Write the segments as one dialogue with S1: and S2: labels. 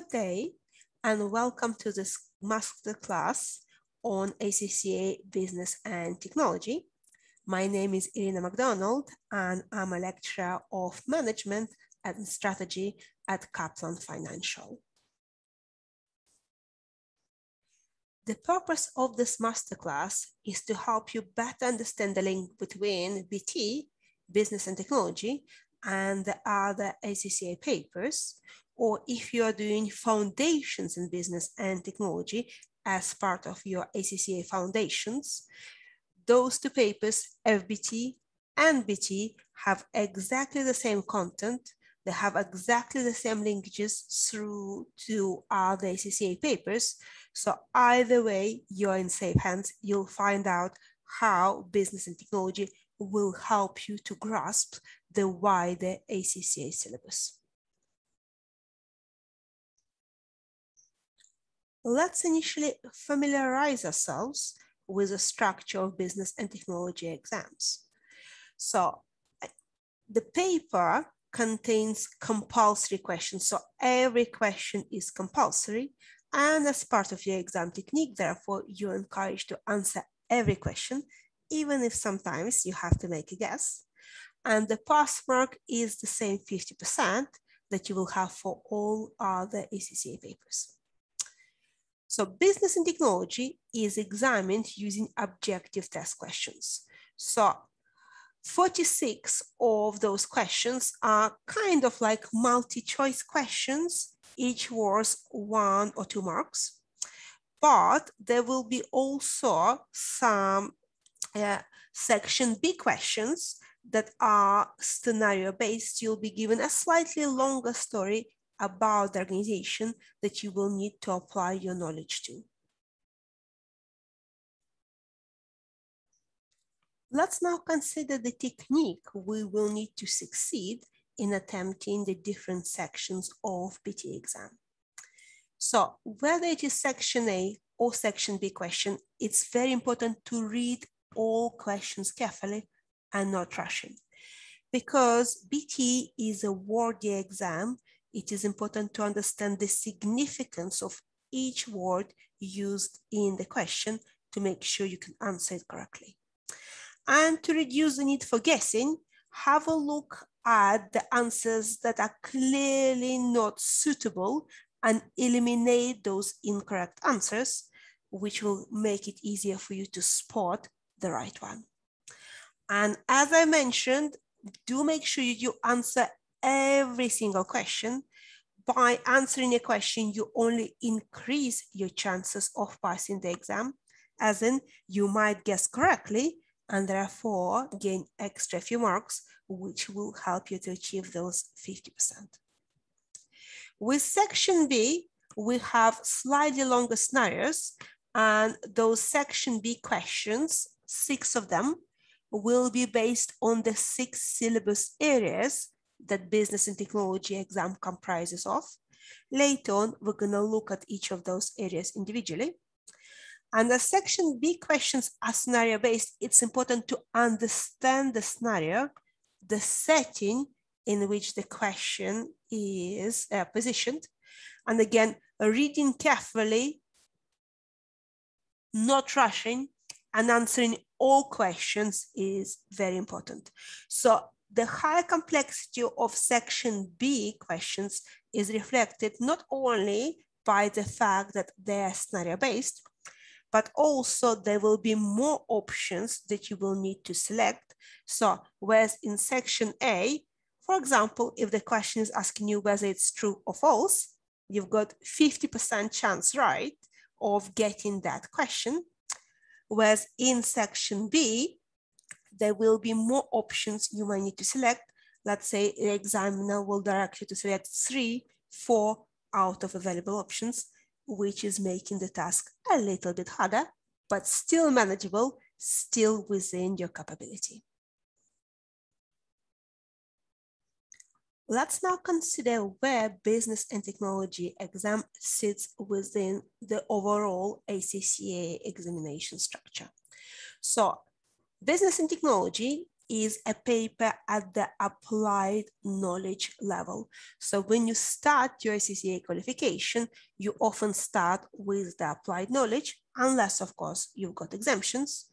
S1: Good day and welcome to this masterclass on ACCA Business and Technology. My name is Iryna McDonald and I'm a lecturer of management and strategy at Kaplan Financial. The purpose of this masterclass is to help you better understand the link between BT, Business and Technology, and the other ACCA papers, or if you are doing foundations in business and technology as part of your ACCA foundations, those two papers, FBT and BT, have exactly the same content. They have exactly the same linkages through to other ACCA papers. So either way, you're in safe hands. You'll find out how business and technology will help you to grasp the wider ACCA syllabus. Let's initially familiarize ourselves with the structure of business and technology exams. So the paper contains compulsory questions. So every question is compulsory. And as part of your exam technique, therefore, you're encouraged to answer every question, even if sometimes you have to make a guess. And the pass mark is the same 50% that you will have for all other ACCA papers. So business and technology is examined using objective test questions. So 46 of those questions are kind of like multi-choice questions, each worth 1 or 2 marks. But there will be also some section B questions that are scenario-based. You'll be given a slightly longer story about the organization that you will need to apply your knowledge to. Let's now consider the technique we will need to succeed in attempting the different sections of BT exam. So whether it is section A or section B question, it's very important to read all questions carefully and not rushing. Because BT is a wordy exam, it is important to understand the significance of each word used in the question to make sure you can answer it correctly. And to reduce the need for guessing, have a look at the answers that are clearly not suitable and eliminate those incorrect answers, which will make it easier for you to spot the right one. And as I mentioned, do make sure you answer every single question. By answering a question, you only increase your chances of passing the exam, as in you might guess correctly and therefore gain extra few marks, which will help you to achieve those 50%. With section B, we have slightly longer scenarios, and those section B questions, 6 of them, will be based on the 6 syllabus areas that business and technology exam comprises of. Later on, we're going to look at each of those areas individually. And as section B questions are scenario-based, it's important to understand the scenario, the setting in which the question is positioned. And again, reading carefully, not rushing, and answering all questions is very important. So the higher complexity of section B questions is reflected not only by the fact that they are scenario-based, but also there will be more options that you will need to select. So whereas in section A, for example, if the question is asking you whether it's true or false, you've got 50% chance right of getting that question. Whereas in section B, there will be more options you might need to select. Let's say the examiner will direct you to select 3, 4 out of available options, which is making the task a little bit harder, but still manageable, still within your capability. Let's now consider where business and technology exam sits within the overall ACCA examination structure. So business and technology is a paper at the applied knowledge level. So when you start your ACCA qualification, you often start with the applied knowledge, unless, of course, you've got exemptions.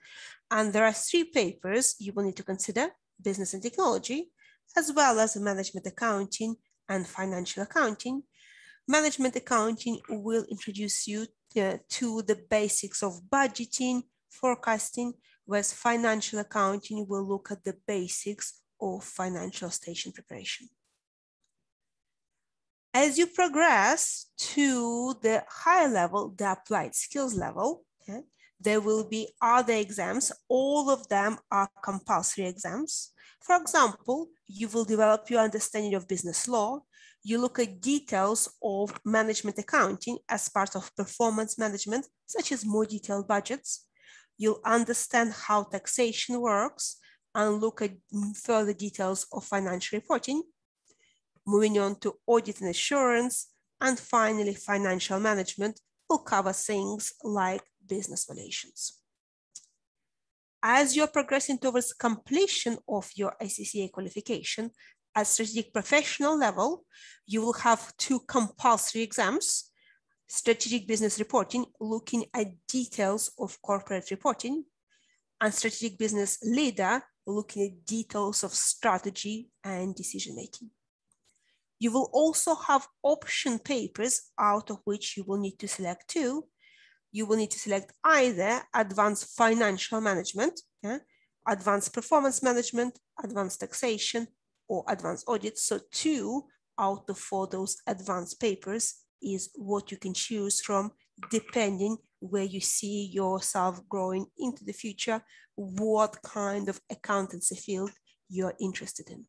S1: And there are 3 papers you will need to consider: Business and Technology, as well as Management Accounting and Financial Accounting. Management Accounting will introduce you to the basics of budgeting, forecasting, whereas Financial Accounting will look at the basics of financial statement preparation. As you progress to the higher level, the applied skills level, there will be other exams. All of them are compulsory exams. For example, you will develop your understanding of business law. You look at details of management accounting as part of performance management, such as more detailed budgets. You'll understand how taxation works and look at further details of financial reporting. Moving on to audit and assurance, and finally, financial management will cover things like business relations. As you're progressing towards completion of your ACCA qualification, at strategic professional level, you will have 2 compulsory exams: strategic business reporting, looking at details of corporate reporting, and strategic business leader, looking at details of strategy and decision-making. You will also have option papers, out of which you will need to select 2. You will need to select either advanced financial management, advanced performance management, advanced taxation, or advanced audit. So 2 out of 4 those advanced papers is what you can choose from, depending where you see yourself growing into the future, what kind of accountancy field you're interested in.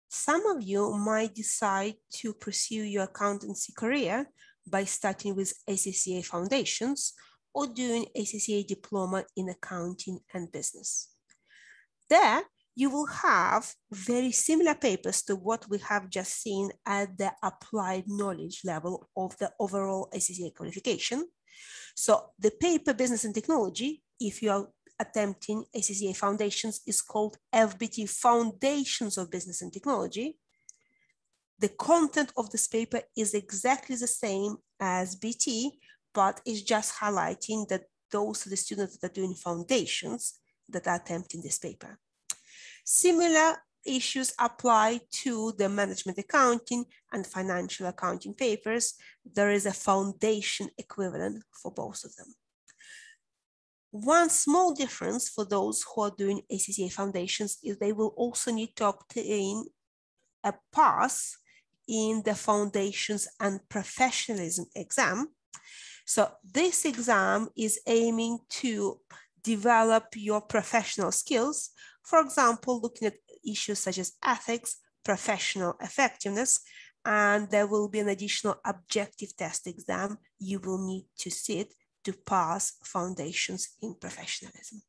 S1: Some of you might decide to pursue your accountancy career by starting with ACCA Foundations or doing ACCA Diploma in Accounting and Business. There, you will have very similar papers to what we have just seen at the applied knowledge level of the overall ACCA qualification. So the paper Business and Technology, if you are attempting ACCA Foundations, is called FBT Foundations of Business and Technology. The content of this paper is exactly the same as BT, but it's just highlighting that those are the students that are doing foundations that are attempting this paper. Similar issues apply to the management accounting and financial accounting papers. There is a foundation equivalent for both of them. One small difference for those who are doing ACCA Foundations is they will also need to obtain a pass in the Foundations and Professionalism exam. So this exam is aiming to develop your professional skills. For example, looking at issues such as ethics, professional effectiveness, and there will be an additional objective test exam you will need to sit to pass Foundations in Professionalism.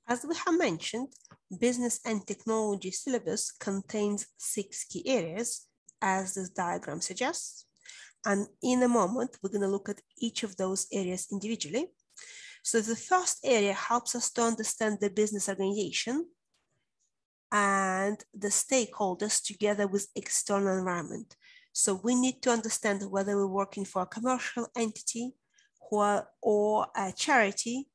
S1: As we have mentioned, Business and Technology syllabus contains 6 key areas, as this diagram suggests. And in a moment, we're going to look at each of those areas individually. So the first area helps us to understand the business organization and the stakeholders together with external environment. So we need to understand whether we're working for a commercial entity or a charity,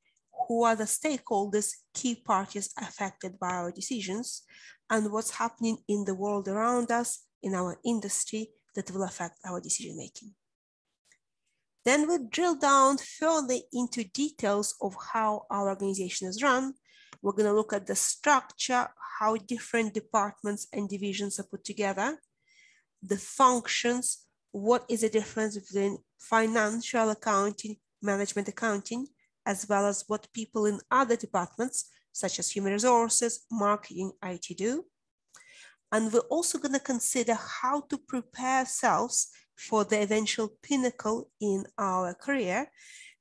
S1: who are the stakeholders, key parties affected by our decisions, and what's happening in the world around us, in our industry, that will affect our decision making. Then we drill down further into details of how our organization is run. We're going to look at the structure, how different departments and divisions are put together, the functions, what is the difference between financial accounting, management accounting, as well as what people in other departments, such as human resources, marketing, IT do. And we're also going to consider how to prepare ourselves for the eventual pinnacle in our career,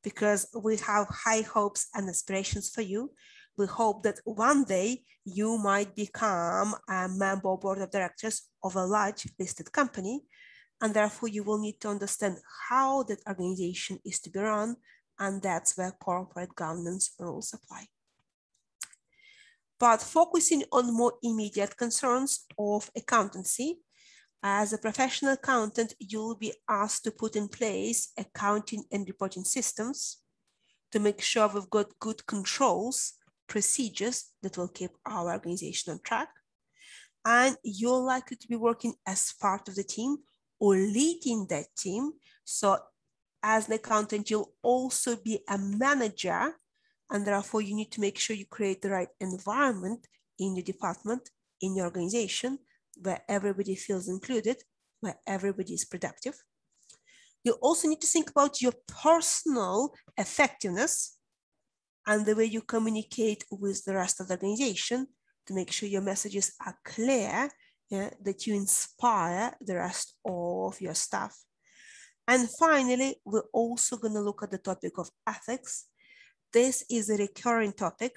S1: because we have high hopes and aspirations for you. We hope that one day you might become a member or board of directors of a large listed company. and therefore you will need to understand how that organization is to be run, and that's where corporate governance rules apply. But focusing on more immediate concerns of accountancy, as a professional accountant, you'll be asked to put in place accounting and reporting systems to make sure we've got good controls, procedures that will keep our organization on track. And you're likely to be working as part of the team or leading that team. So as an accountant, you'll also be a manager, and therefore you need to make sure you create the right environment in your department, in your organization, where everybody feels included, where everybody is productive. You also need to think about your personal effectiveness and the way you communicate with the rest of the organization to make sure your messages are clear, that you inspire the rest of your staff. And finally, we're also going to look at the topic of ethics. This is a recurring topic.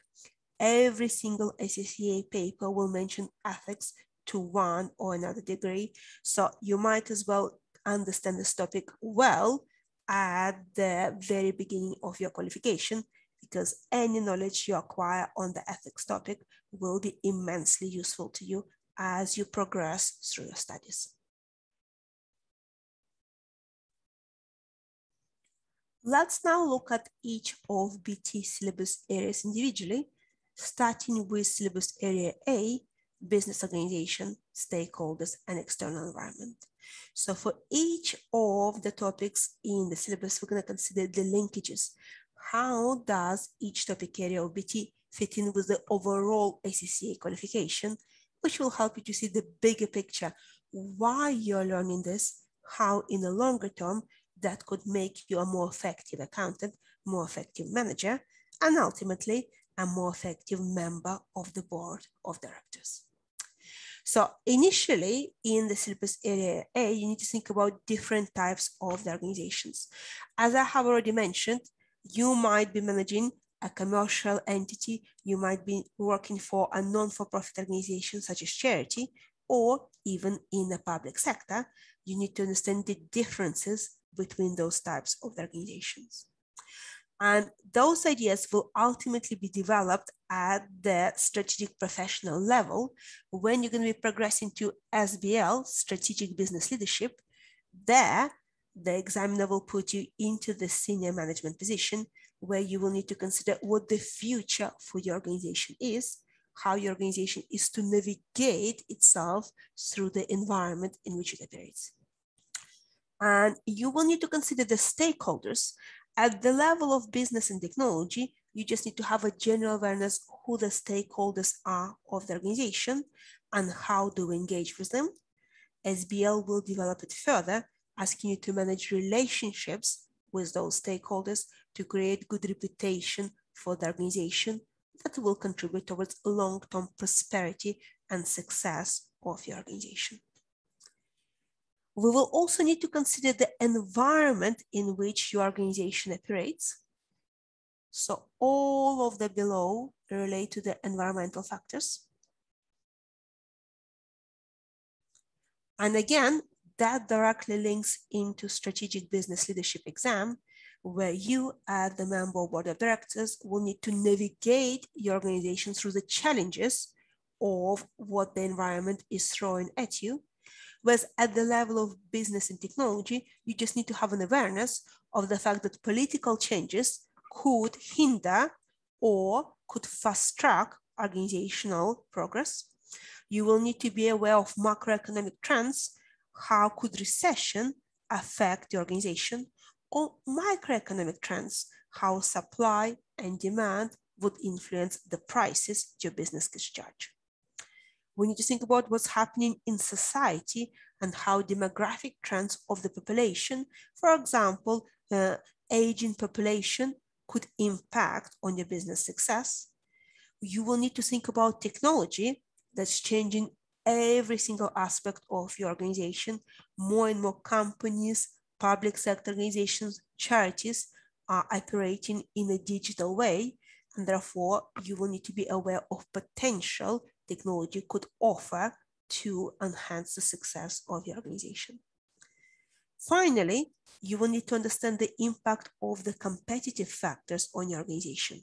S1: Every single ACCA paper will mention ethics to one or another degree. So you might as well understand this topic well at the very beginning of your qualification, because any knowledge you acquire on the ethics topic will be immensely useful to you as you progress through your studies. Let's now look at each of BT syllabus areas individually, starting with syllabus area A, business organization, stakeholders, and external environment. So for each of the topics in the syllabus, we're going to consider the linkages. How does each topic area of BT fit in with the overall ACCA qualification, which will help you to see the bigger picture, why you're learning this, how in the longer term that could make you a more effective accountant, more effective manager, and ultimately a more effective member of the board of directors. So initially in the syllabus area A, you need to think about different types of the organizations. As I have already mentioned, you might be managing a commercial entity, you might be working for a non-for-profit organization such as charity, or even in the public sector. You need to understand the differences between those types of organizations. And those ideas will ultimately be developed at the strategic professional level when you're going to be progressing to SBL, Strategic Business Leadership. There, the examiner will put you into the senior management position where you will need to consider what the future for your organization is, how your organization is to navigate itself through the environment in which it operates. And you will need to consider the stakeholders. At the level of business and technology, you just need to have a general awareness who the stakeholders are of the organization and how to engage with them. SBL will develop it further, asking you to manage relationships with those stakeholders to create good reputation for the organization that will contribute towards long-term prosperity and success of your organization. We will also need to consider the environment in which your organization operates. So all of the below relate to the environmental factors. And again, that directly links into strategic business leadership exam, where you as the member of board of directors will need to navigate your organization through the challenges of what the environment is throwing at you. Whereas at the level of business and technology, you just need to have an awareness of the fact that political changes could hinder or could fast track organizational progress. You will need to be aware of macroeconomic trends. How could recession affect the organization? Or microeconomic trends, how supply and demand would influence the prices your business can charge. We need to think about what's happening in society and how demographic trends of the population, for example, aging population, could impact on your business success. You will need to think about technology that's changing every single aspect of your organization. More and more companies, public sector organizations, charities are operating in a digital way, and therefore you will need to be aware of potential technology could offer to enhance the success of your organization. Finally, you will need to understand the impact of the competitive factors on your organization.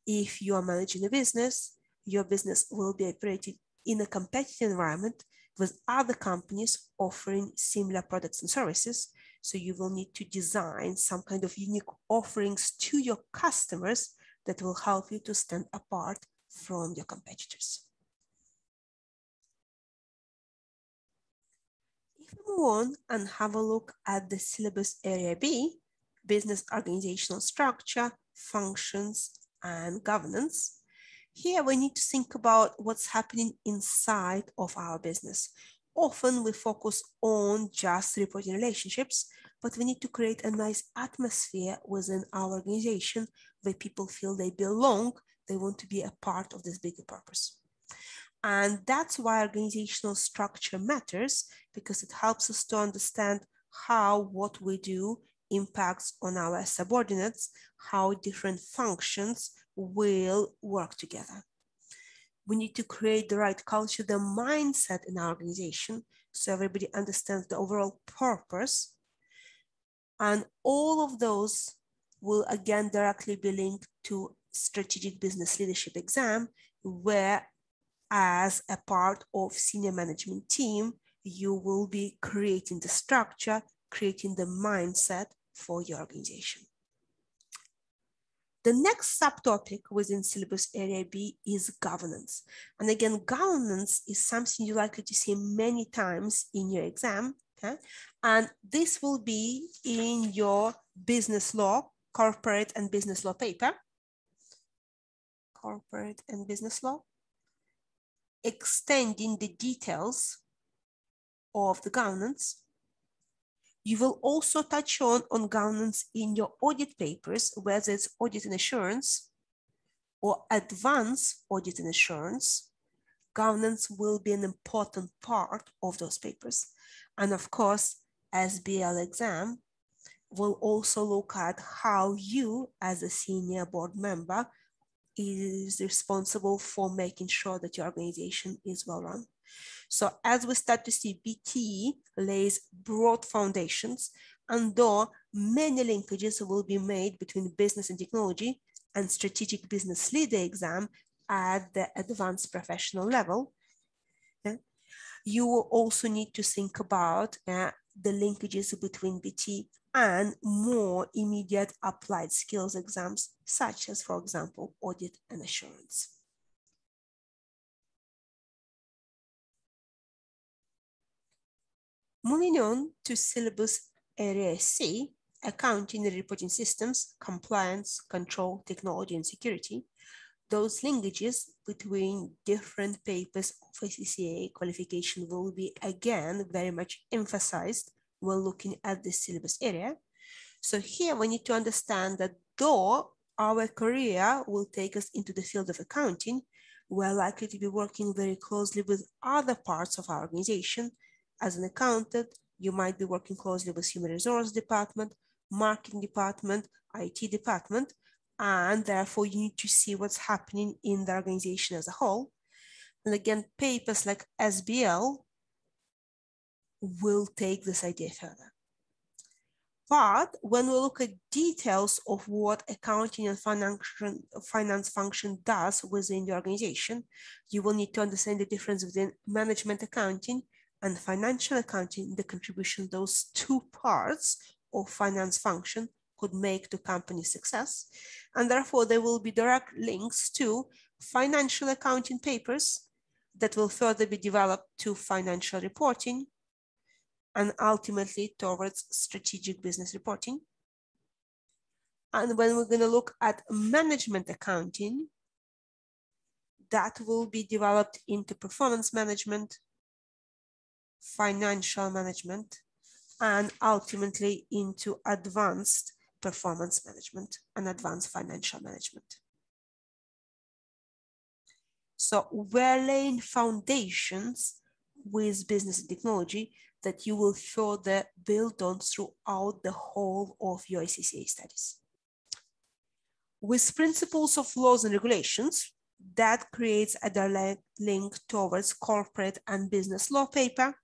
S1: If you are managing a business, your business will be operated in a competitive environment with other companies offering similar products and services. So you will need to design some kind of unique offerings to your customers that will help you to stand apart from your competitors. If we move on and have a look at the syllabus area B, business organizational structure, functions, and governance, here we need to think about what's happening inside of our business. Often we focus on just reporting relationships, but we need to create a nice atmosphere within our organization where people feel they belong, they want to be a part of this bigger purpose. And that's why organizational structure matters, because it helps us to understand how what we do impacts on our subordinates, how different functions will work together. We need to create the right culture, the mindset in our organization, so everybody understands the overall purpose. And all of those will again directly be linked to strategic business leadership exam, where as a part of senior management team, you will be creating the structure, creating the mindset for your organization. The next subtopic within syllabus area B is governance. And again, governance is something you're likely to see many times in your exam. Okay? And this will be in your business law, corporate and business law paper. Corporate and business law. Extending the details of the governance. You will also touch on governance in your audit papers, whether it's audit and assurance or advanced audit and assurance. Governance will be an important part of those papers. And of course, SBL exam will also look at how you as a senior board member is responsible for making sure that your organization is well run. So as we start to see, BT lays broad foundations, and though many linkages will be made between business and technology and strategic business leader exam at the advanced professional level, you will also need to think about the linkages between BT and more immediate applied skills exams, such as, for example, audit and assurance. Moving on to syllabus area C, accounting and reporting systems, compliance, control, technology, and security. Those linkages between different papers of ACCA qualification will be again very much emphasized when looking at the syllabus area. So here we need to understand that though our career will take us into the field of accounting, we're likely to be working very closely with other parts of our organization. As an accountant, you might be working closely with human resource department, marketing department, IT department, and therefore you need to see what's happening in the organization as a whole. And again, papers like SBL will take this idea further. But when we look at details of what accounting and finance function does within the organization, you will need to understand the difference between management accounting and financial accounting, the contribution those two parts of finance function could make to company success. And therefore, there will be direct links to financial accounting papers that will further be developed to financial reporting and ultimately towards strategic business reporting. And when we're going to look at management accounting, that will be developed into performance management, financial management, and ultimately into advanced performance management and advanced financial management. So we're laying foundations with business and technology that you will further build on throughout the whole of your ACCA studies. With principles of laws and regulations, that creates a direct link towards corporate and business law paper.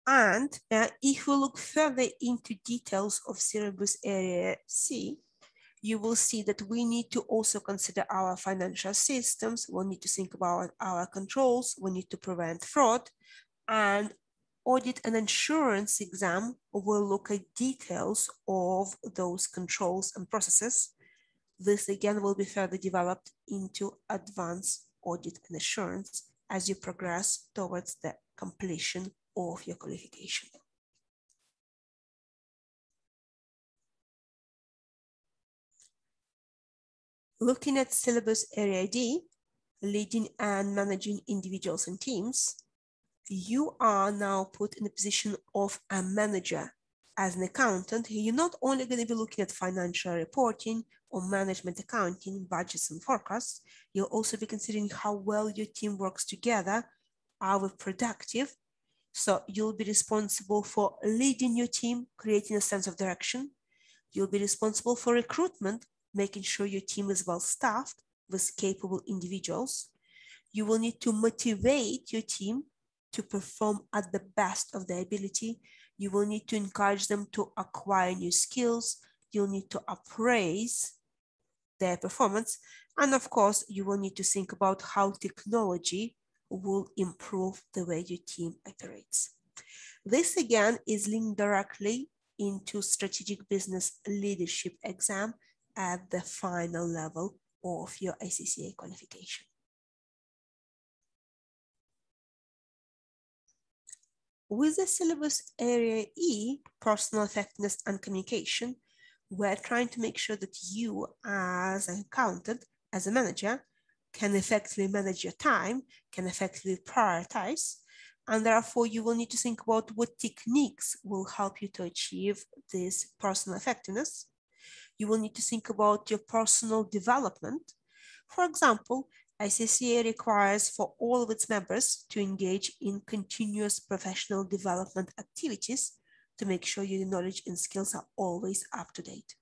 S1: And if we look further into details of syllabus area C, you will see that we need to also consider our financial systems. We'll need to think about our controls. We need to prevent fraud, and audit and insurance exam will look at details of those controls and processes. This again will be further developed into advanced audit and assurance as you progress towards the completion of your qualification. Looking at syllabus area D, leading and managing individuals and teams, you are now put in a position of a manager. As an accountant, you're not only going to be looking at financial reporting or management accounting, budgets and forecasts, you'll also be considering how well your team works together, are we productive. So you'll be responsible for leading your team, creating a sense of direction. You'll be responsible for recruitment, making sure your team is well staffed with capable individuals. You will need to motivate your team to perform at the best of their ability. You will need to encourage them to acquire new skills. You'll need to appraise their performance. And of course, you will need to think about how technology will improve the way your team operates. This again is linked directly into strategic business leadership exam at the final level of your ACCA qualification. With the syllabus area E, personal effectiveness and communication, we're trying to make sure that you as an accountant, as a manager, can effectively manage your time, can effectively prioritize, and therefore you will need to think about what techniques will help you to achieve this personal effectiveness. You will need to think about your personal development. For example, ACCA requires for all of its members to engage in continuous professional development activities to make sure your knowledge and skills are always up to date.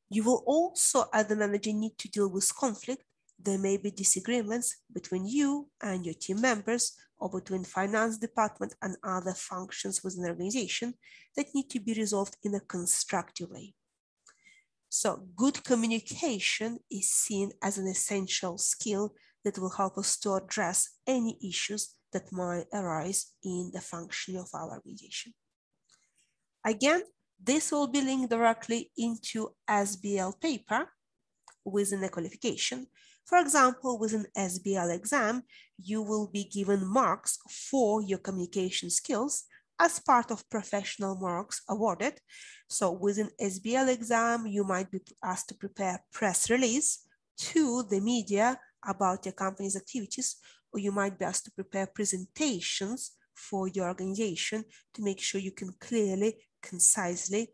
S1: You will also, as the manager, need to deal with conflict. There may be disagreements between you and your team members or between finance department and other functions within the organization that need to be resolved in a constructive way. So good communication is seen as an essential skill that will help us to address any issues that might arise in the functioning of our organization. Again, this will be linked directly into SBL paper within the qualification. For example, with an SBL exam, you will be given marks for your communication skills as part of professional marks awarded. So within SBL exam, you might be asked to prepare press release to the media about your company's activities, or you might be asked to prepare presentations for your organization to make sure you can clearly, concisely,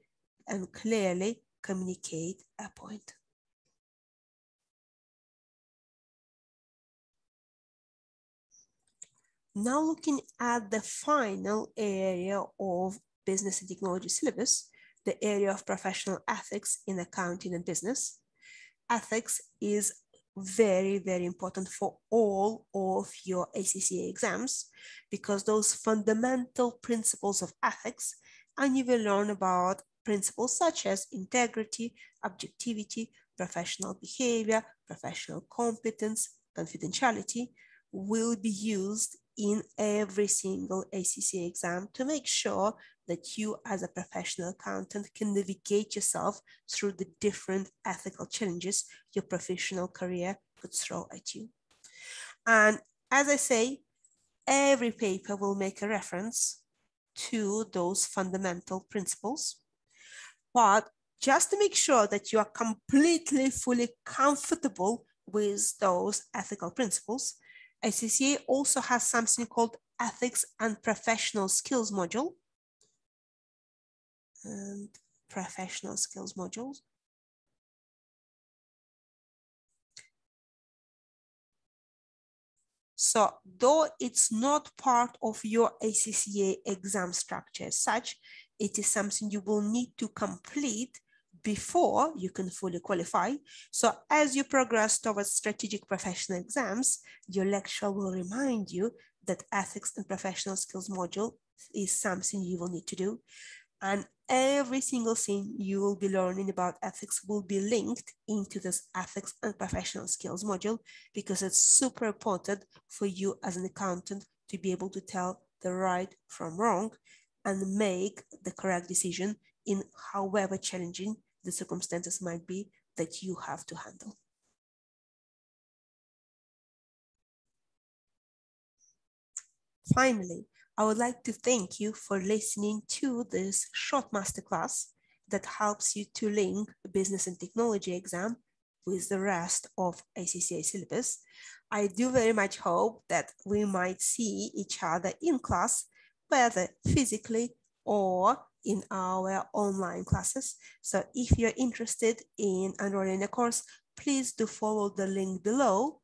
S1: and clearly communicate a point. Now looking at the final area of business and technology syllabus, the area of professional ethics in accounting and business. Ethics is very, very important for all of your ACCA exams because those fundamental principles of ethics, and you will learn about principles such as integrity, objectivity, professional behavior, professional competence, confidentiality, will be used in every single ACCA exam to make sure that you as a professional accountant can navigate yourself through the different ethical challenges your professional career could throw at you. And as I say, every paper will make a reference to those fundamental principles. But just to make sure that you are completely, fully comfortable with those ethical principles, ACCA also has something called Ethics and Professional Skills module. And professional skills modules. So though it's not part of your ACCA exam structure as such, it is something you will need to complete before you can fully qualify. So as you progress towards strategic professional exams, your lecturer will remind you that ethics and professional skills module is something you will need to do. And every single thing you will be learning about ethics will be linked into this ethics and professional skills module, because it's super important for you as an accountant to be able to tell the right from wrong and make the correct decision in however challenging the circumstances might be that you have to handle. Finally, I would like to thank you for listening to this short masterclass that helps you to link a business and technology exam with the rest of ACCA syllabus. I do very much hope that we might see each other in class, whether physically or in our online classes. So if you're interested in enrolling in a course, please do follow the link below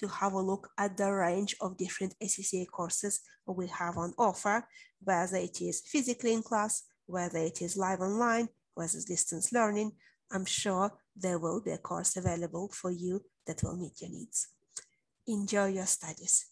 S1: to have a look at the range of different ACCA courses we have on offer, whether it is physically in class, whether it is live online, whether it's distance learning. I'm sure there will be a course available for you that will meet your needs. Enjoy your studies.